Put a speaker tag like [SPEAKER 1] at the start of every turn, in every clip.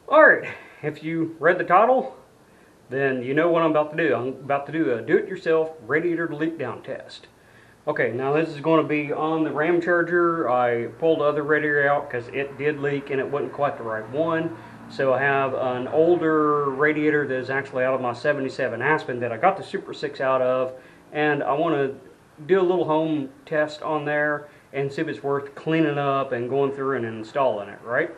[SPEAKER 1] Alright, if you read the title, then you know what I'm about to do. I'm about to do a do-it-yourself radiator leak down test. Okay, now this is going to be on the Ramcharger. I pulled the other radiator out because it did leak and it wasn't quite the right one. So I have an older radiator that is actually out of my 77 Aspen that I got the Super 6 out of, and I want to do a little home test on there and see if it's worth cleaning up and going through and installing it, right?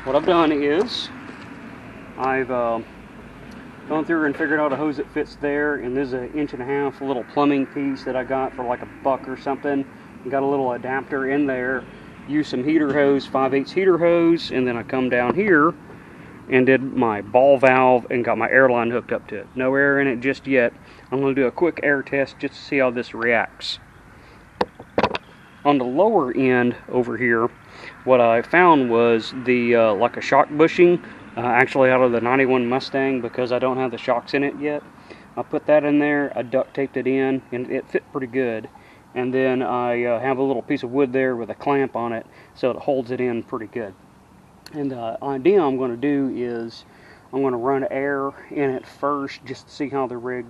[SPEAKER 1] What I've done is I've gone through and figured out a hose that fits there, and this is an 1.5 inch little plumbing piece that I got for like $1 or something. Got a little adapter in there, used some heater hose, 5/8 heater hose, and then I come down here and did my ball valve and got my air line hooked up to it. No air in it just yet. I'm going to do a quick air test just to see how this reacts. On the lower end over here, what I found was the like a shock bushing, actually out of the 91 Mustang, because I don't have the shocks in it yet. I put that in there, I duct taped it in, and it fit pretty good. And then I have a little piece of wood there with a clamp on it, so it holds it in pretty good. And the idea I'm going to do is I'm going to run air in it first just to see how the rig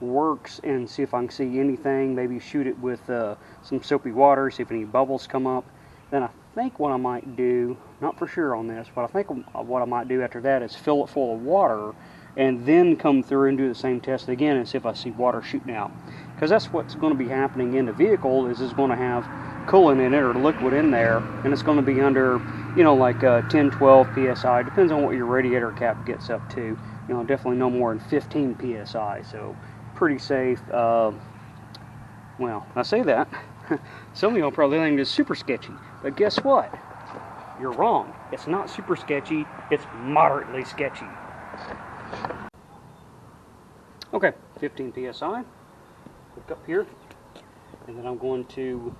[SPEAKER 1] works and see if I can see anything. Maybe shoot it with some soapy water, see if any bubbles come up. Then I think what I might do, not for sure on this, but I think what I might do after that is fill it full of water and then come through and do the same test again and see if I see water shooting out. Because that's what's going to be happening in the vehicle, is it's going to have coolant in it or liquid in there, and it's going to be under, you know, like 10, 12 psi. Depends on what your radiator cap gets up to. You know, definitely no more than 15 psi. So pretty safe. Well, I say that. Some of y'all probably think it's super sketchy, but guess what? You're wrong. It's not super sketchy. It's moderately sketchy. Okay, 15 psi. Hook up here, and then I'm going to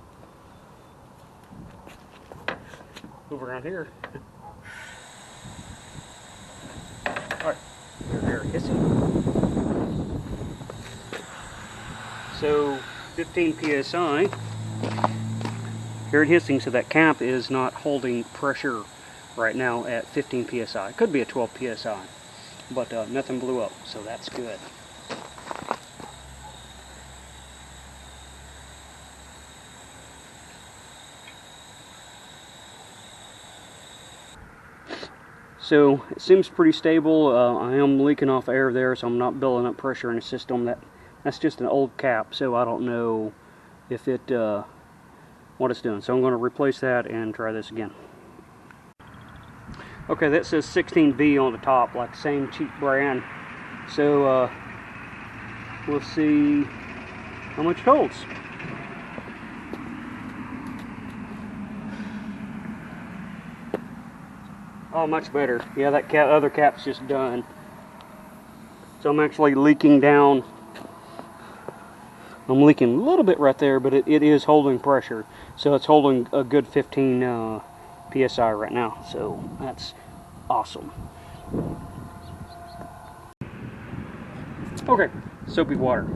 [SPEAKER 1] move around here. All right, air hissing. So 15 psi. Air hissing, so that cap is not holding pressure right now at 15 psi. It could be a 12 psi, but nothing blew up, so that's good. So it seems pretty stable. I am leaking off air there, so I'm not building up pressure in the system. That's just an old cap, so I don't know if it what it's doing. So I'm going to replace that and try this again. Okay, that says 16V on the top, like same cheap brand. So we'll see how much it holds. Oh, much better. Yeah, that other cap's just done. So I'm actually leaking down. I'm leaking a little bit right there, but it is holding pressure. So it's holding a good 15 psi right now. So that's awesome. Okay, soapy water.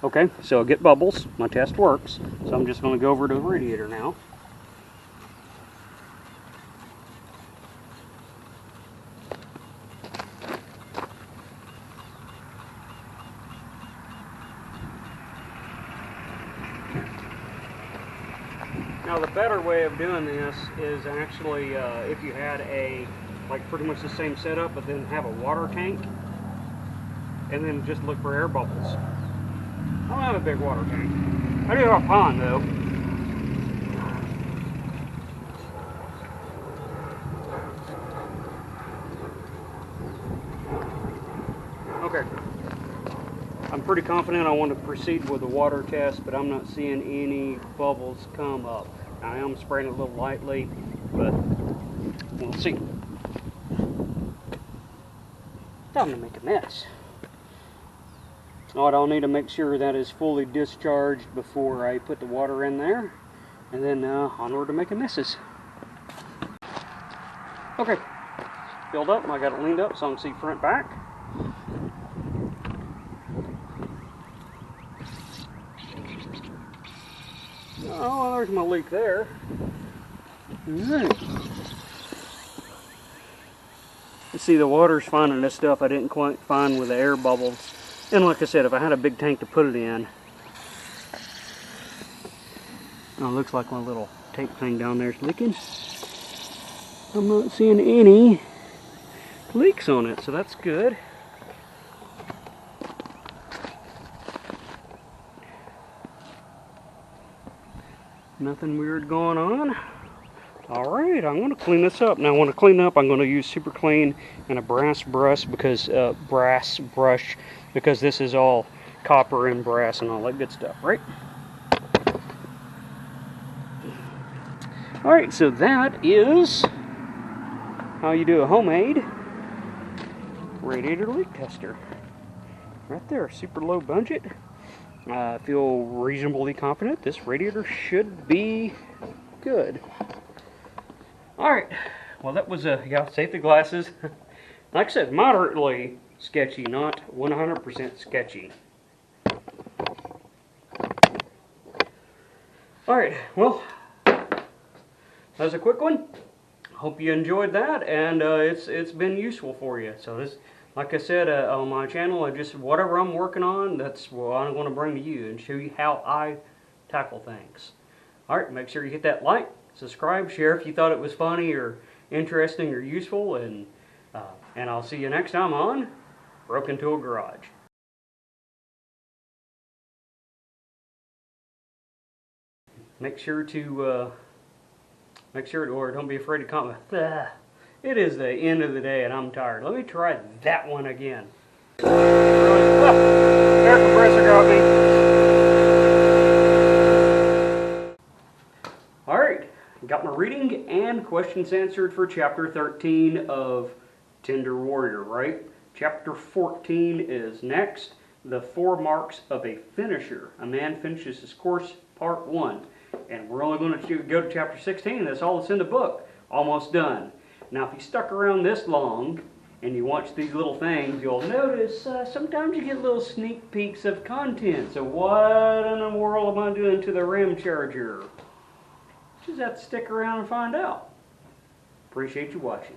[SPEAKER 1] Okay, so I get bubbles. My test works. So I'm just going to go over to the radiator now. Now the better way of doing this is actually if you had like pretty much the same setup, but then have a water tank and then just look for air bubbles. I don't have a big water tank. I do have a pond though. Okay. I'm pretty confident I want to proceed with the water test, but I'm not seeing any bubbles come up. I am spraying it a little lightly, but We'll see. Time to make a mess. I'll need to make sure that is fully discharged before I put the water in there, and then onward to making messes. Okay, filled up. I got it leaned up so I can see front back. Oh, there's my leak there. Right. You see, the water's finding this stuff I didn't quite find with the air bubbles. And like I said, if I had a big tank to put it in, oh, it looks like my little tape thing down there is leaking. I'm not seeing any leaks on it, so that's good. Nothing weird going on. Alright, I'm going to clean this up. Now, I want to clean up. I'm going to use Super Clean and a brass brush because this is all copper and brass and all that good stuff, right? Alright, so that is how you do a homemade radiator leak tester. Right there, super low budget. I feel reasonably confident this radiator should be good. Alright, well that was yeah, safety glasses. Like I said, moderately sketchy, not 100% sketchy. Alright, well, that was a quick one. Hope you enjoyed that, and it's been useful for you. So this, like I said, on my channel, whatever I'm working on, that's what I'm going to bring to you and show you how I tackle things. Alright, make sure you hit that like, subscribe, share if you thought it was funny or interesting or useful, and I'll see you next time on Broken Tool Garage. Make sure to or don't be afraid to comment. It is the end of the day and I'm tired. Let me try that one again. Air compressor got me. Alright, got my reading and questions answered for chapter 13 of Tender Warrior, right? Chapter 14 is next. The 4 marks of a finisher. A man finishes his course, part 1. And we're only going to go to chapter 16. That's all that's in the book. Almost done. Now, if you stuck around this long and you watch these little things, you'll notice sometimes you get little sneak peeks of content. So what in the world am I doing to the Ramcharger? Just have to stick around and find out. Appreciate you watching.